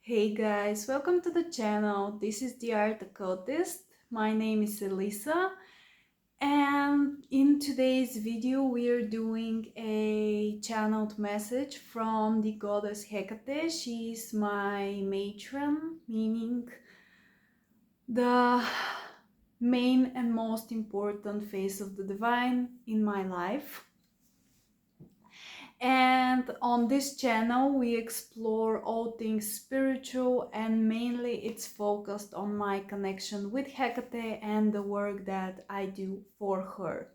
Hey guys, welcome to the channel. This is the Art Occultist. My name is Elisa, and in today's video we are doing a channeled message from the goddess Hekate. She is my matron, meaning the main and most important face of the divine in my life. And on this channel we explore all things spiritual, and mainly it's focused on my connection with Hekate and the work that I do for her.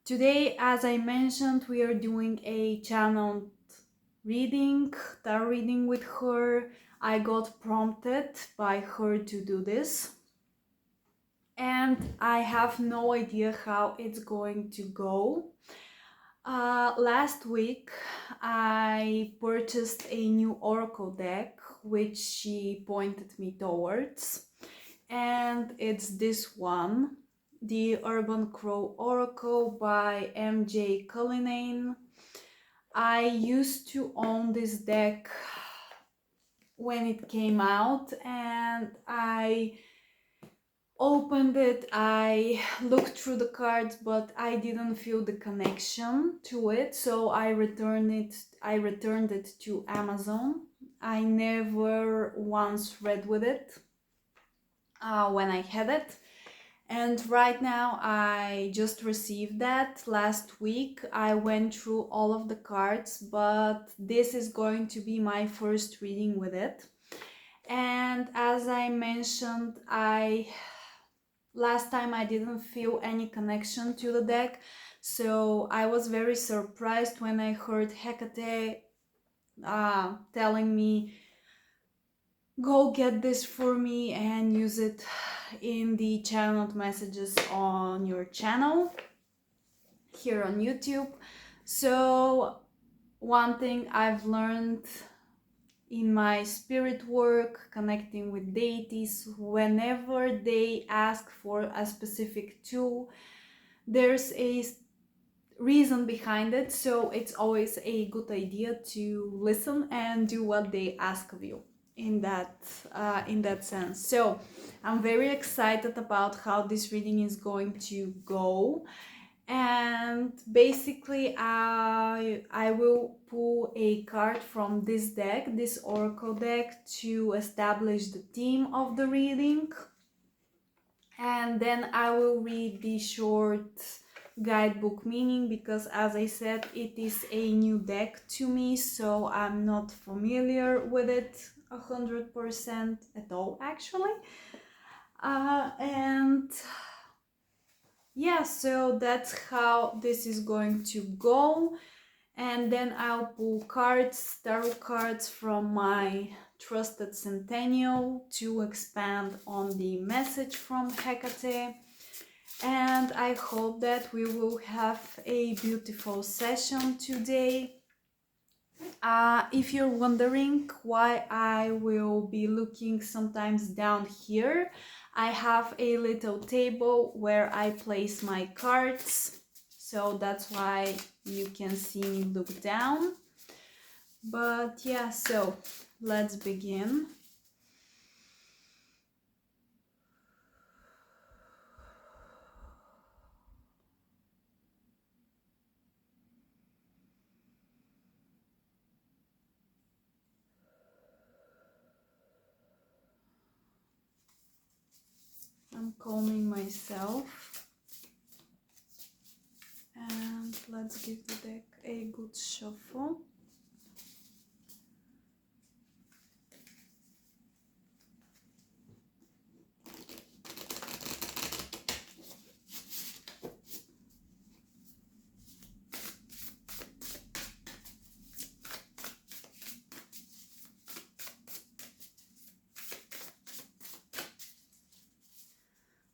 Today, as I mentioned, we are doing a channeled reading, tarot reading with her. I got prompted by her to do this, and I have no idea how it's going to go. Last week I purchased a new oracle deck which she pointed me towards, and it's this one, the Urban Crow Oracle by MJ Cullinane. I used to own this deck when it came out, and I opened it, I looked through the cards, but I didn't feel the connection to it, so I returned it to Amazon. I never once read with it when I had it, and right now I just received that last week. I went through all of the cards, but this is going to be my first reading with it. And as I mentioned, last time I didn't feel any connection to the deck, so I was very surprised when I heard Hekate telling me, go get this for me and use it in the channeled messages on your channel here on YouTube. So one thing I've learned in my spirit work, connecting with deities, whenever they ask for a specific tool, there's a reason behind it, so it's always a good idea to listen and do what they ask of you in that sense. So I'm very excited about how this reading is going to go. And basically I will pull a card from this deck, this oracle deck, to establish the theme of the reading, and then I will read the short guidebook meaning, because as I said, it is a new deck to me, so I'm not familiar with it 100% at all actually. And yeah, so that's how this is going to go. And then I'll pull cards, tarot cards from my trusted centennial to expand on the message from Hekate. And I hope that we will have a beautiful session today. If you're wondering why I will be looking sometimes down here, I have a little table where I place my cards, so that's why you can see me look down. But yeah, so let's begin. I'm calming myself, and let's give the deck a good shuffle.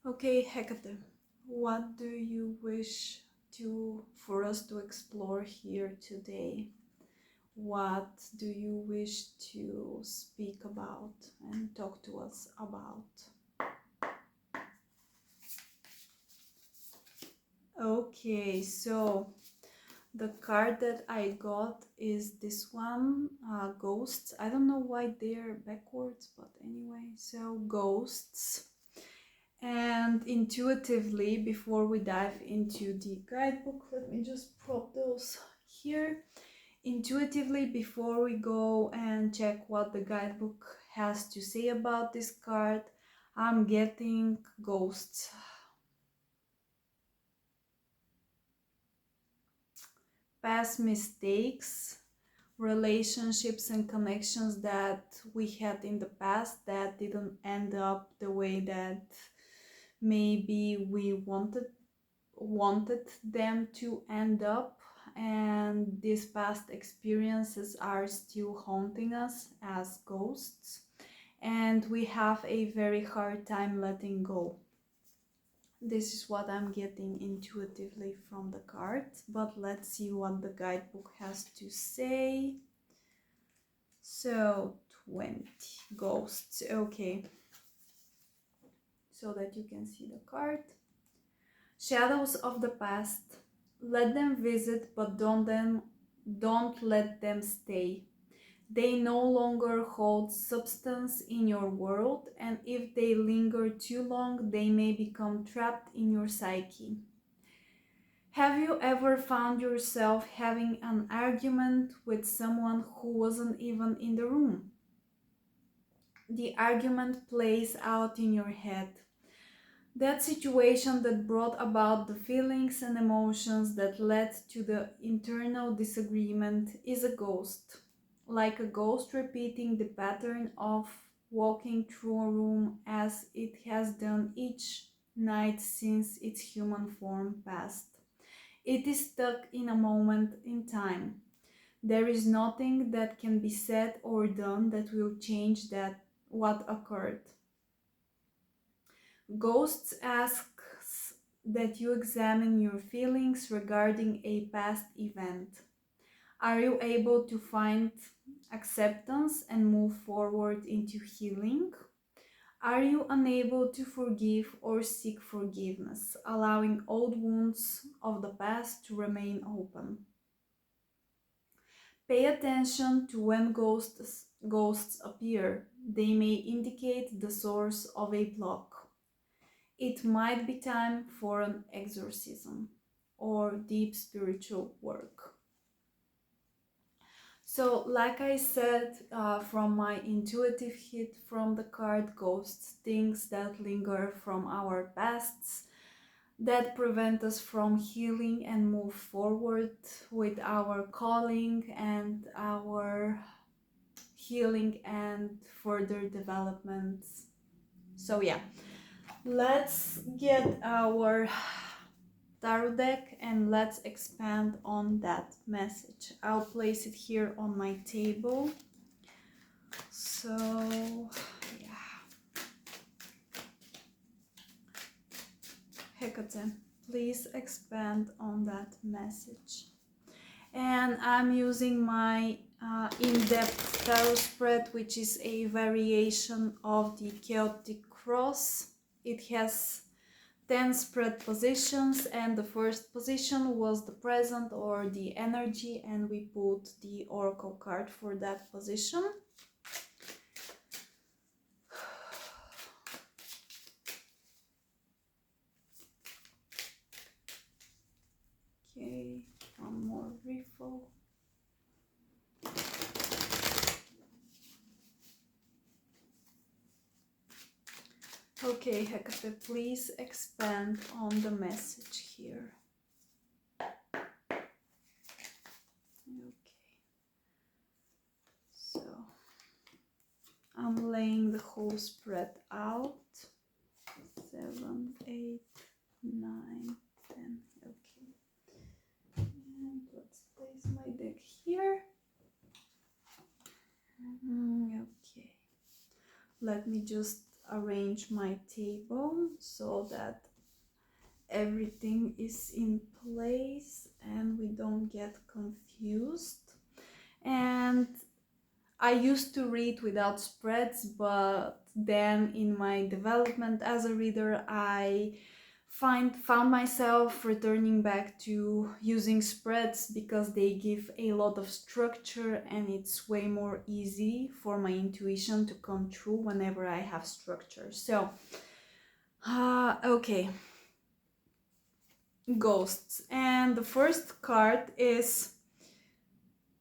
Okay, Hekate, what do you wish for us to explore here today? What do you wish to speak about and talk to us about? Okay, so The card that I got is this one, Ghosts. I don't know why they're backwards, but anyway, so Ghosts. And intuitively, before we dive into the guidebook, let me just prop those here. Intuitively, before we go and check what the guidebook has to say about this card, I'm getting Ghosts. Past mistakes, relationships and connections that we had in the past that didn't end up the way that maybe we wanted them to end up, and these past experiences are still haunting us as ghosts, and we have a very hard time letting go. This is what I'm getting intuitively from the cards, but let's see what the guidebook has to say. So 20 ghosts, okay, so that you can see the card. Shadows of the past, let them visit, but don't let them stay. They no longer hold substance in your world, and if they linger too long, they may become trapped in your psyche. Have you ever found yourself having an argument with someone who wasn't even in the room? The argument plays out in your head. That situation that brought about the feelings and emotions that led to the internal disagreement is a ghost. Like a ghost repeating the pattern of walking through a room as it has done each night since its human form passed. It is stuck in a moment in time. There is nothing that can be said or done that will change what occurred. Ghosts asks that you examine your feelings regarding a past event. Are you able to find acceptance and move forward into healing? Are you unable to forgive or seek forgiveness, allowing old wounds of the past to remain open? Pay attention to when ghosts appear. They may indicate the source of a block. It might be time for an exorcism or deep spiritual work. So, like I said, from my intuitive hit from the card Ghosts, things that linger from our pasts that prevent us from healing and move forward with our calling and our healing and further developments. So yeah, let's get our tarot deck and let's expand on that message. I'll place it here on my table. So yeah, Hekate, please expand on that message. And I'm using my in-depth tarot spread, which is a variation of the chaotic cross. It has 10 spread positions, and the first position was the present or the energy, and we put the oracle card for that position. Okay, one more refill. Okay, Hekate, please expand on the message here. Okay, so I'm laying the whole spread out. 7, 8, 9, 10. Okay, and let's place my deck here. Okay, let me just arrange my table so that everything is in place and we don't get confused. And I used to read without spreads, but then in my development as a reader I found myself returning back to using spreads because they give a lot of structure, and it's way more easy for my intuition to come true whenever I have structure. So okay, ghosts. And the first card is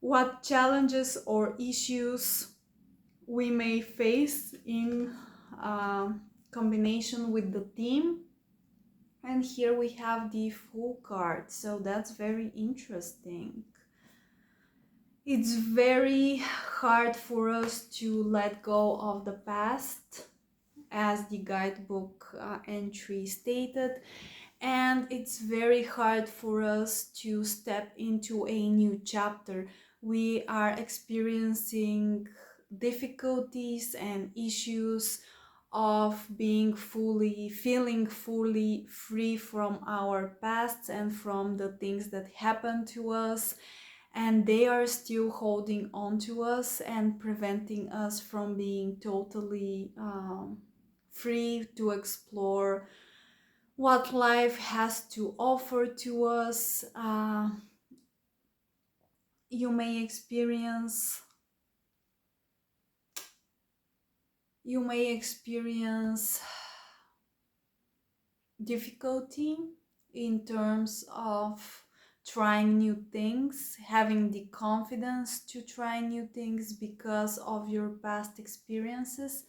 what challenges or issues we may face in combination with the theme. And here we have the Fool card, so that's very interesting. It's very hard for us to let go of the past, as the guidebook entry stated, and it's very hard for us to step into a new chapter. We are experiencing difficulties and issues of feeling fully free from our past and from the things that happened to us, and they are still holding on to us and preventing us from being totally free to explore what life has to offer to us. You may experience difficulty in terms of trying new things, having the confidence to try new things because of your past experiences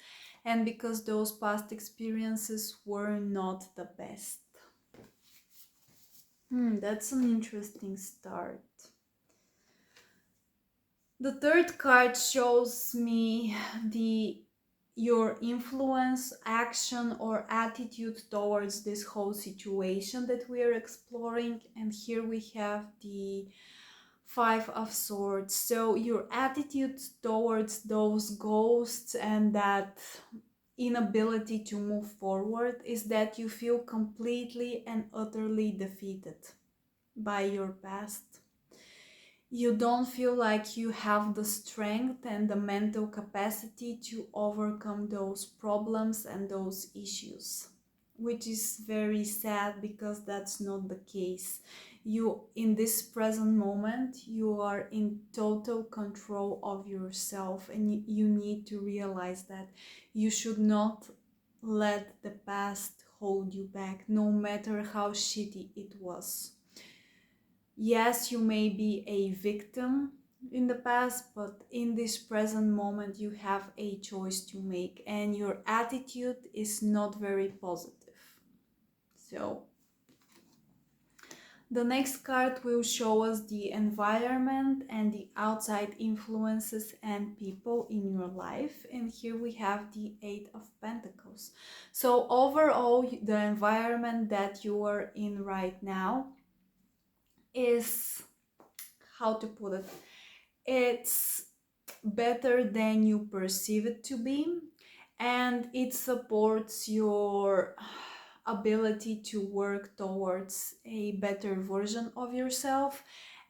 and because those past experiences were not the best. That's an interesting start. The third card shows me your influence, action, or attitude towards this whole situation that we are exploring. And here we have the Five of Swords. So your attitude towards those ghosts and that inability to move forward is that you feel completely and utterly defeated by your past. You don't feel like you have the strength and the mental capacity to overcome those problems and those issues, which is very sad because that's not the case. You, in this present moment, you are in total control of yourself, and you need to realize that you should not let the past hold you back, no matter how shitty it was. Yes, you may be a victim in the past, but in this present moment you have a choice to make, and your attitude is not very positive. So the next card will show us the environment and the outside influences and people in your life. And here we have the Eight of Pentacles. So overall, the environment that you are in right now is, how to put it, it's better than you perceive it to be, and it supports your ability to work towards a better version of yourself,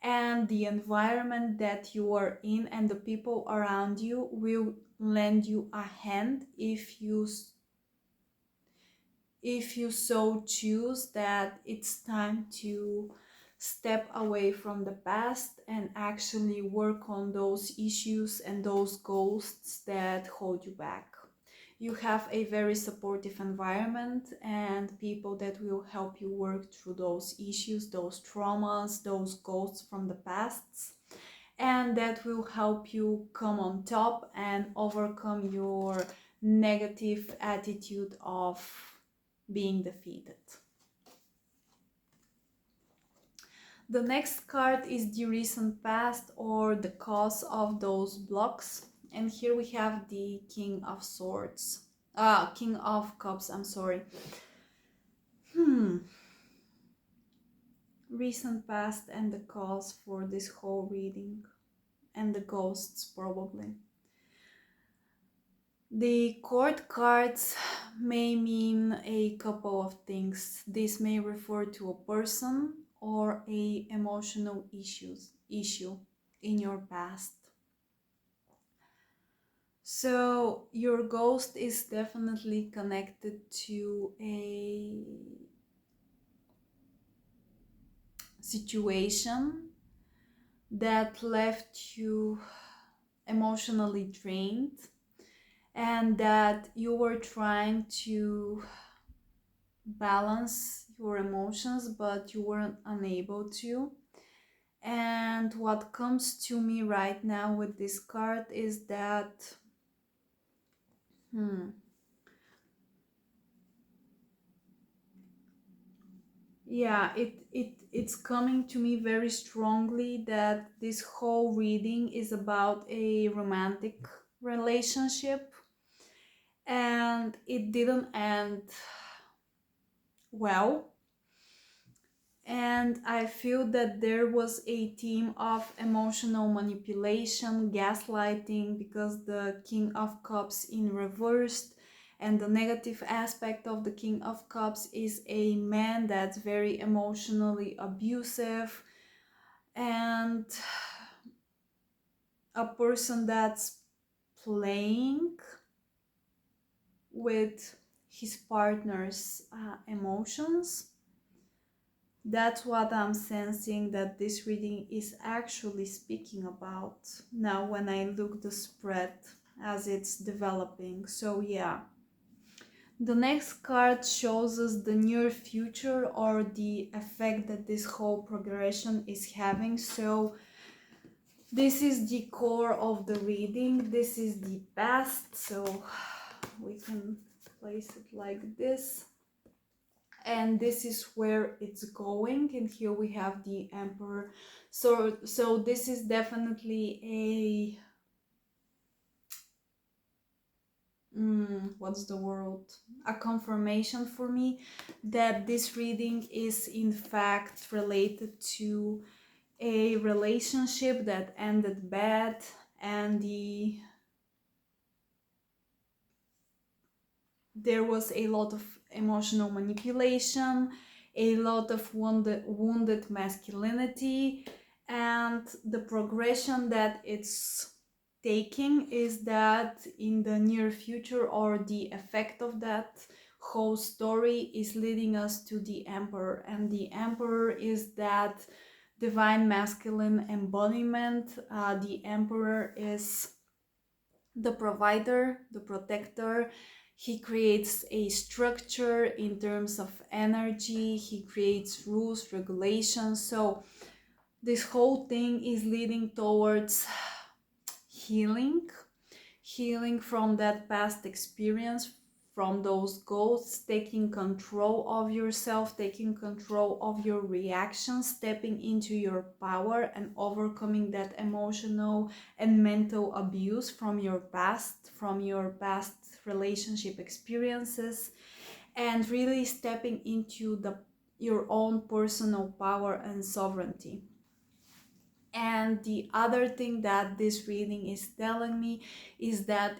and the environment that you are in and the people around you will lend you a hand if you so choose that it's time to step away from the past and actually work on those issues and those ghosts that hold you back. You have a very supportive environment and people that will help you work through those issues, those traumas, those ghosts from the past, and that will help you come on top and overcome your negative attitude of being defeated. The next card is the recent past or the cause of those blocks. And here we have the King of Swords. King of Cups, I'm sorry. Recent past and the cause for this whole reading. And the ghosts, probably. The court cards may mean a couple of things. This may refer to a person or a emotional issue in your past. So your ghost is definitely connected to situation that left you emotionally drained, and that you were trying to balance your emotions but you weren't unable to. And what comes to me right now with this card is that yeah, it's coming to me very strongly that this whole reading is about a romantic relationship, and it didn't end well. And I feel that there was a theme of emotional manipulation, gaslighting, because the King of Cups in reversed, and the negative aspect of the King of Cups is a man that's very emotionally abusive, and a person that's playing with his partner's emotions. That's what I'm sensing that this reading is actually speaking about now when I look the spread as it's developing. So yeah, the next card shows us the near future, or the effect that this whole progression is having. So this is the core of the reading, this is the past, so we can place it like this. And this is where it's going, and here we have the Emperor. So this is definitely a what's the word, a confirmation for me that this reading is in fact related to a relationship that ended bad, and there was a lot of emotional manipulation, a lot of wounded masculinity, and the progression that it's taking is that in the near future, or the effect of that whole story is leading us to the Emperor. And the Emperor is that divine masculine embodiment. The Emperor is the provider, the protector. He creates a structure in terms of energy, he creates rules, regulations. So this whole thing is leading towards healing, healing from that past experience, from those ghosts, taking control of yourself, taking control of your reactions, stepping into your power, and overcoming that emotional and mental abuse from your past relationship experiences, and really stepping into your own personal power and sovereignty. And the other thing that this reading is telling me is that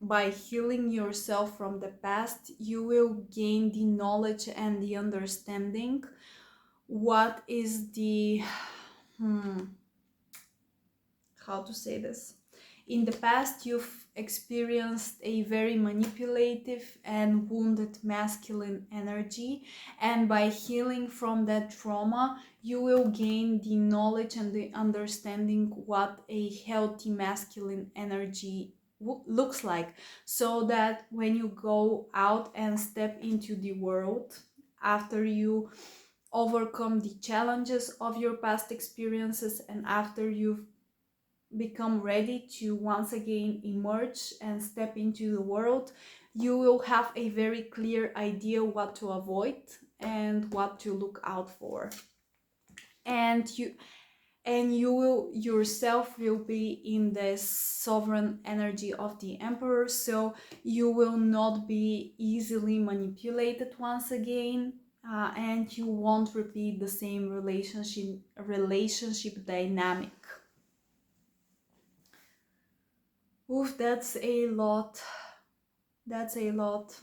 by healing yourself from the past, you will gain the knowledge and the understanding what is the how to say this. In the past, you've experienced a very manipulative and wounded masculine energy, and by healing from that trauma, you will gain the knowledge and the understanding what a healthy masculine energy looks like, so that when you go out and step into the world, after you overcome the challenges of your past experiences, and after you've become ready to once again emerge and step into the world, you will have a very clear idea what to avoid and what to look out for. And you will yourself will be in this sovereign energy of the Emperor, so you will not be easily manipulated once again, and you won't repeat the same relationship dynamic. Oof, that's a lot. That's a lot.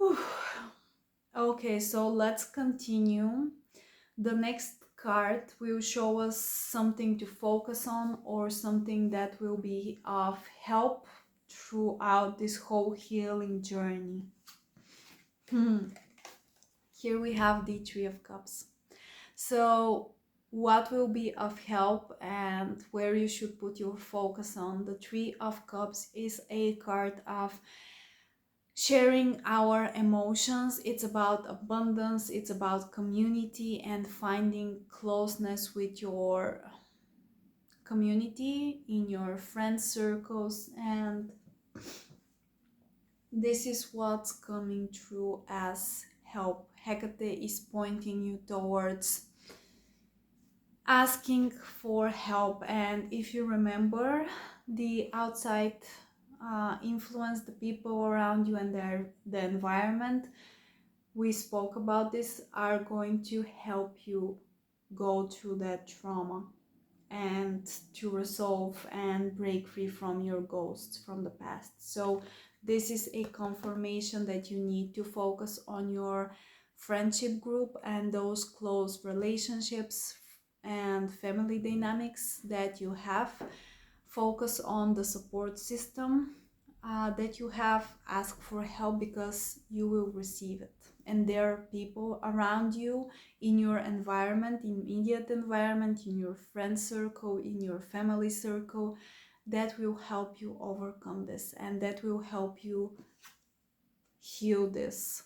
Oof. Okay, so let's continue. The next card will show us something to focus on, or something that will be of help throughout this whole healing journey. Here we have the Three of Cups. So what will be of help and where you should put your focus on? The Three of Cups is a card of sharing our emotions. It's about abundance, it's about community and finding closeness with your community, in your friend circles, and this is what's coming through as help. Hekate is pointing you towards asking for help, and if you remember, the outside influence, the people around you and the environment, we spoke about this, are going to help you go through that trauma and to resolve and break free from your ghosts from the past. So this is a confirmation that you need to focus on your friendship group and those close relationships and family dynamics that you have. Focus on the support system that you have. Ask for help because you will receive it, and there are people around you in your environment, immediate environment, in your friend circle, in your family circle, that will help you overcome this and that will help you heal this.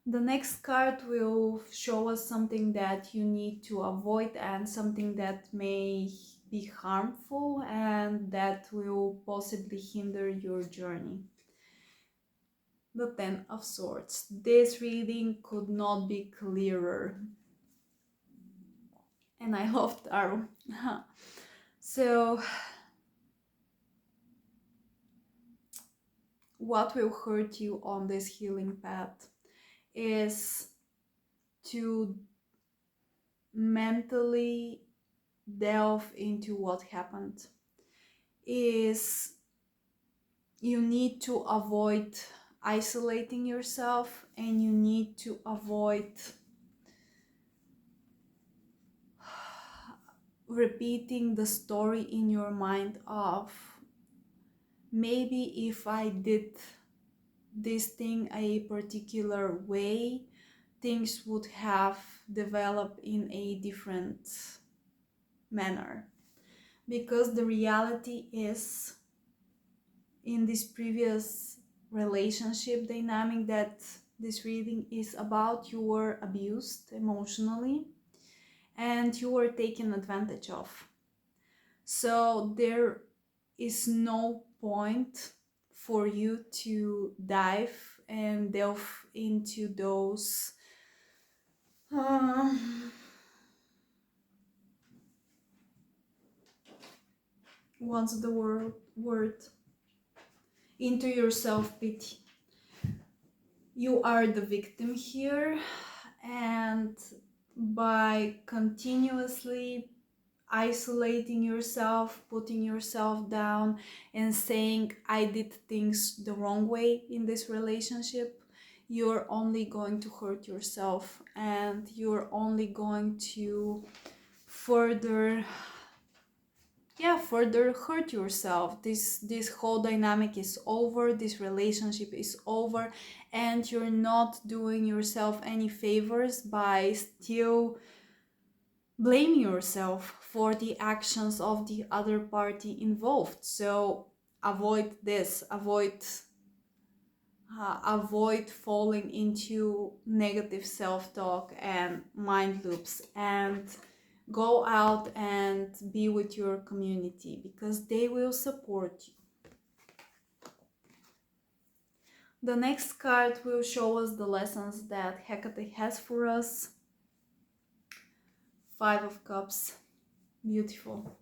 The next card will show us something that you need to avoid and something that may be harmful and that will possibly hinder your journey. The Ten of Swords. This reading could not be clearer. And I love tarot. So, what will hurt you on this healing path is to mentally delve into what happened. Is you need to avoid isolating yourself, and you need to avoid repeating the story in your mind of, maybe if I did this thing a particular way, things would have developed in a different manner. Because the reality is, in this previous relationship dynamic that this reading is about, you were abused emotionally and you were taken advantage of. So there is no point for you to dive and delve into those what's the word, into your self-pity. You are the victim here, and by continuously isolating yourself, putting yourself down and saying I did things the wrong way in this relationship, you're only going to hurt yourself, and you're only going to further hurt yourself. This whole dynamic is over, this relationship is over, and you're not doing yourself any favors by still blaming yourself for the actions of the other party involved. So avoid this, avoid falling into negative self-talk and mind loops, and go out and be with your community because they will support you. The next card will show us the lessons that Hekate has for us. Five of Cups. Beautiful.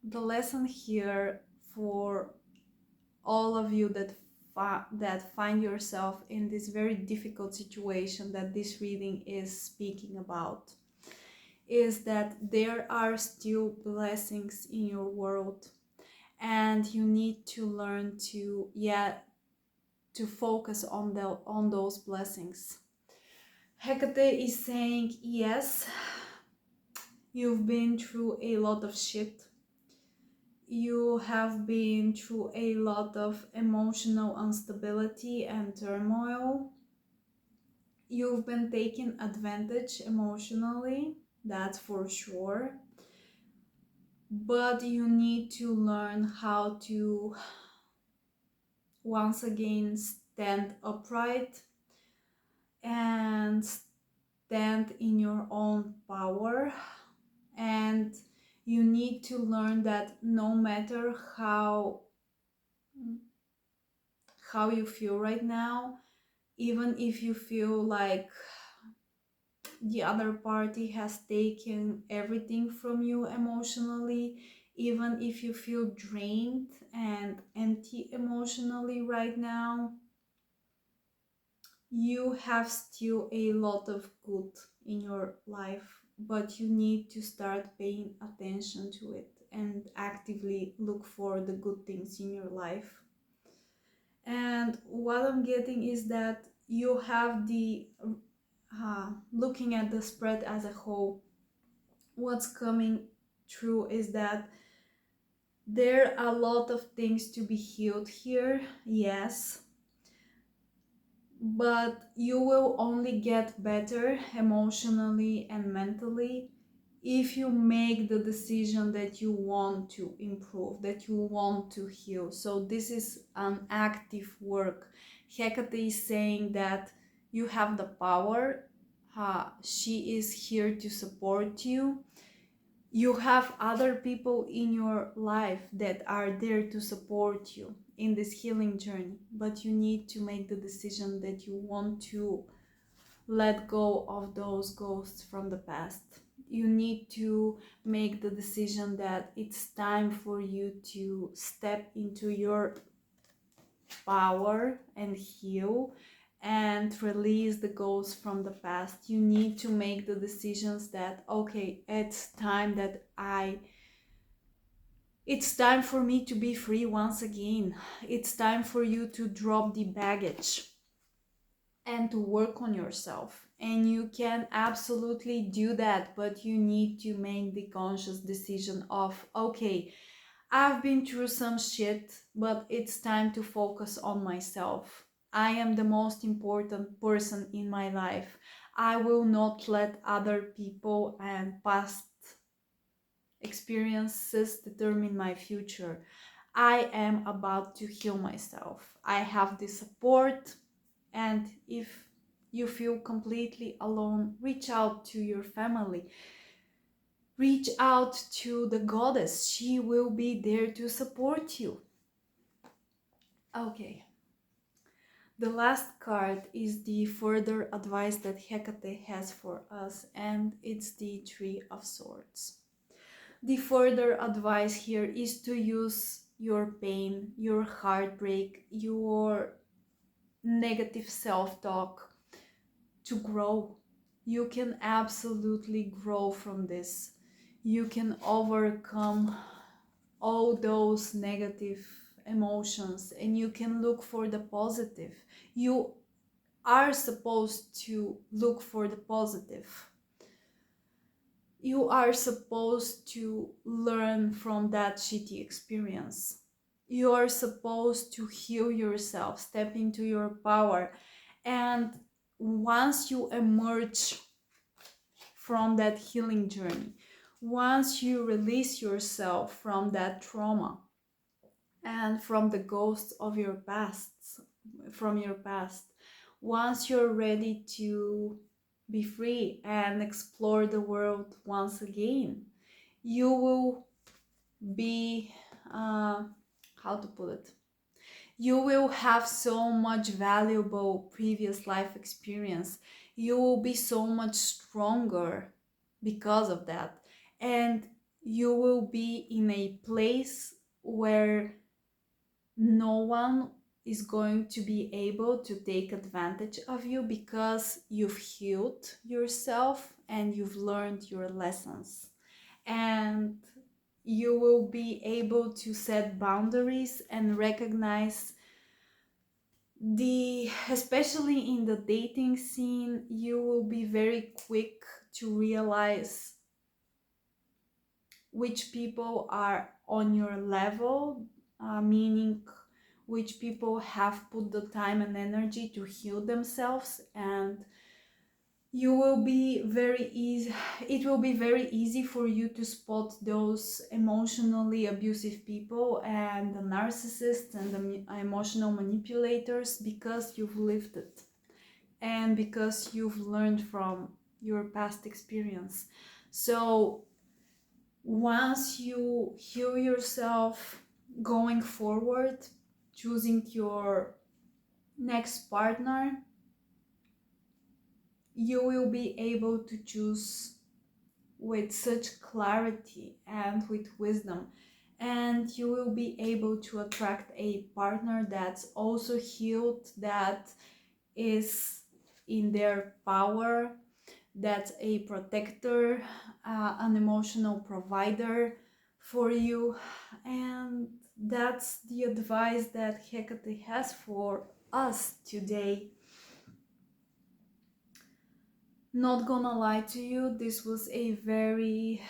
The lesson here for all of you that find yourself in this very difficult situation that this reading is speaking about is that there are still blessings in your world, and you need to learn to focus on those blessings. Hekate is saying, yes, you've been through a lot of shit. You have been through a lot of emotional instability and turmoil. You've been taken advantage emotionally, that's for sure. But you need to learn how to once again stand upright and stand in your own power. And you need to learn that no matter how you feel right now, even if you feel like the other party has taken everything from you emotionally, even if you feel drained and empty emotionally right now, you have still a lot of good in your life, but you need to start paying attention to it and actively look for the good things in your life. And what I'm getting is that you have the looking at the spread as a whole, what's coming true is that there are a lot of things to be healed here, yes, but you will only get better emotionally and mentally if you make the decision that you want to improve, that you want to heal. So this is an active work. Hekate is saying that you have the power. She is here to support you. You have other people in your life that are there to support you in this healing journey, but you need to make the decision that you want to let go of those ghosts from the past. You need to make the decision that it's time for you to step into your power and heal and release the ghosts from the past. You need to make the decisions that, okay, it's time for me to be free once again. It's time for you to drop the baggage and to work on yourself. And you can absolutely do that, but you need to make the conscious decision of, okay, I've been through some shit, but it's time to focus on myself. I am the most important person in my life. I will not let other people and past experiences determine my future. I am about to heal myself. I have the support, and if you feel completely alone, reach out to your family. Reach out to the goddess. She will be there to support you. Okay. The last card is the further advice that Hekate has for us, and it's the Three of Swords. The further advice here is to use your pain, your heartbreak, your negative self-talk to grow. You can absolutely grow from this. You can overcome all those negative emotions and you can look for the positive. You are supposed to look for the positive. You are supposed to learn from that shitty experience. You are supposed to heal yourself, step into your power. And once you emerge from that healing journey, once you release yourself from that trauma and from the ghosts of your past, once you're ready to be free and explore the world once again, you will be, how to put it, you will have so much valuable previous life experience. You will be so much stronger because of that. And you will be in a place where no one is going to be able to take advantage of you because you've healed yourself and you've learned your lessons. And you will be able to set boundaries and recognize especially in the dating scene, you will be very quick to realize which people are on your level, meaning which people have put the time and energy to heal themselves, and you will be very easy, it will be very easy for you to spot those emotionally abusive people and the narcissists and the emotional manipulators, because you've lived it and because you've learned from your past experience. So once you heal yourself going forward, choosing your next partner, you will be able to choose with such clarity and with wisdom, and you will be able to attract a partner that's also healed, that is in their power, that's a protector, an emotional provider for you. And that's the advice that Hekate has for us today. Not gonna lie to you, this was a very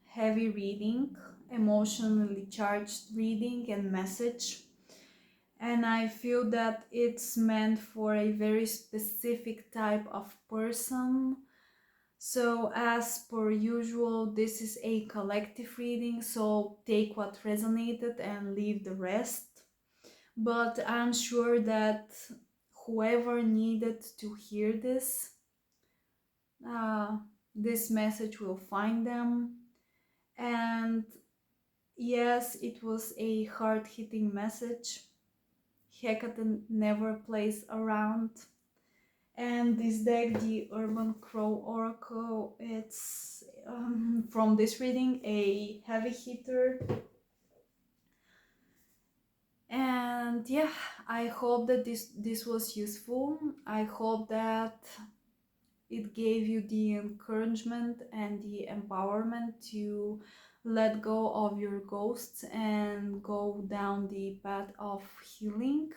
heavy reading, emotionally charged reading and message. And I feel that it's meant for a very specific type of person. So as per usual, this is a collective reading, so take what resonated and leave the rest. But I'm sure that whoever needed to hear this message will find them. And yes, it was a hard-hitting message. Hecate never plays around. And this deck, the Urban Crow Oracle, it's from this reading a heavy hitter. And yeah, I hope that this was useful. I hope that it gave you the encouragement and the empowerment to let go of your ghosts and go down the path of healing.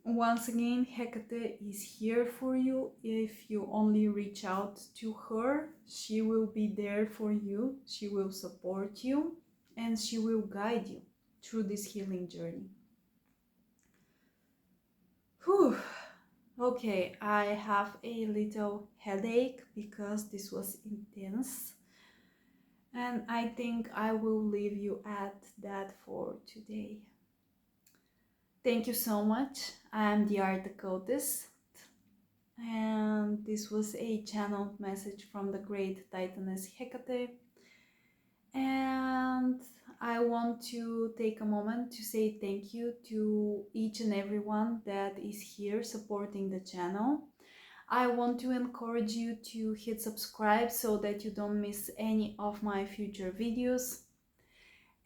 Once again, Hecate is here for you. If you only reach out to her, she will be there for you, she will support you, and she will guide you through this healing journey. Whew. Okay, I have a little headache because this was intense, and I think I will leave you at that for today. Thank you so much. I'm the Art Occultist, and this was a channeled message from the great Titaness Hekate. And I want to take a moment to say thank you to each and everyone that is here supporting the channel. I want to encourage you to hit subscribe so that you don't miss any of my future videos.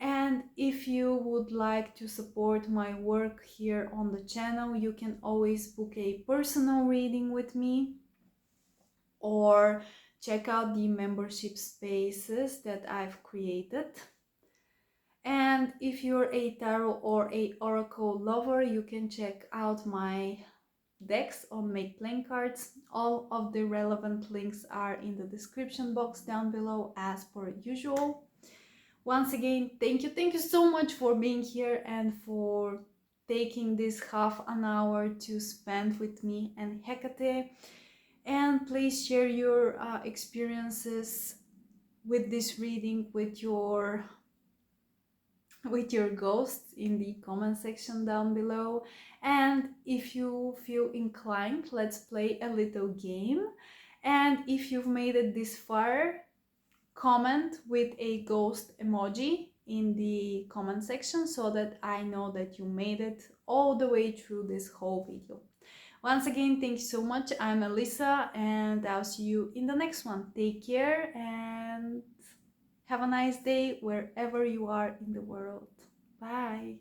And if you would like to support my work here on the channel, you can always book a personal reading with me or check out the membership spaces that I've created. And if you're a tarot or a oracle lover, you can check out my decks on Make Playing Cards. All of the relevant links are in the description box down below as per usual. Once again, thank you so much for being here and for taking this half an hour to spend with me and Hecate. And please share your experiences with this reading with your ghosts in the comment section down below. And if you feel inclined, let's play a little game. And if you've made it this far, comment with a ghost emoji in the comment section so that I know that you made it all the way through this whole video. Once again, thank you so much. I'm Elisa, and I'll see you in the next one. Take care and have a nice day wherever you are in the world. Bye.